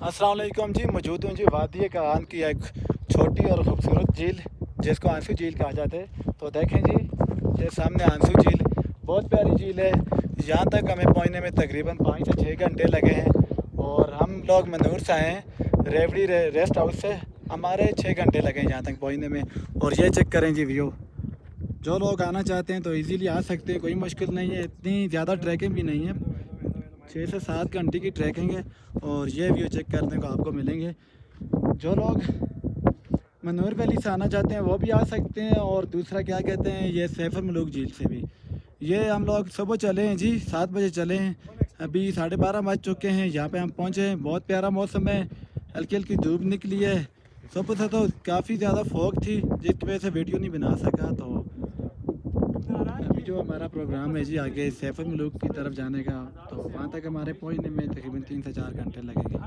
अस्सलाम वालेकुम जी। मौजूद हूँ जी वादी कान की एक छोटी और ख़ूबसूरत झील जिसको आंसू झील कहा जाता है। तो देखें जी, ये सामने आंसू झील बहुत प्यारी झील है। यहाँ तक हमें पहुँचने में तकरीबन 5 से 6 घंटे लगे हैं और हम लोग मनूर से आए हैं, रेवड़ी रेस्ट हाउस से। हमारे 6 घंटे लगे यहाँ तक पहुँचने में। और ये चेक करें जी व्यू। जो लोग आना चाहते हैं तो इजीली आ सकते हैं, कोई मुश्किल नहीं है। इतनी ज़्यादा ट्रैकिंग भी नहीं है, 6 से 7 घंटे की ट्रैकिंग है। और ये व्यू चेक करने को आपको मिलेंगे। जो लोग मनूर वैली से आना चाहते हैं वो भी आ सकते हैं। और दूसरा क्या कहते हैं, ये सैफर मलूक झील से भी। ये हम लोग सुबह चले हैं जी, 7 बजे चले हैं, अभी 12:30 बज चुके हैं। यहाँ पे हम पहुँचे हैं, बहुत प्यारा मौसम है, हल्की हल्की धूप निकली है। सुबह से तो काफ़ी ज़्यादा फॉग थी जिसकी वजह से वीडियो नहीं बना सका। तो अभी जो हमारा प्रोग्राम है जी आगे सैफर मलूक की तरफ जाने का, तो वहाँ तक हमारे पहुँचने में तकरीबन 3 से 4 घंटे लगेंगे।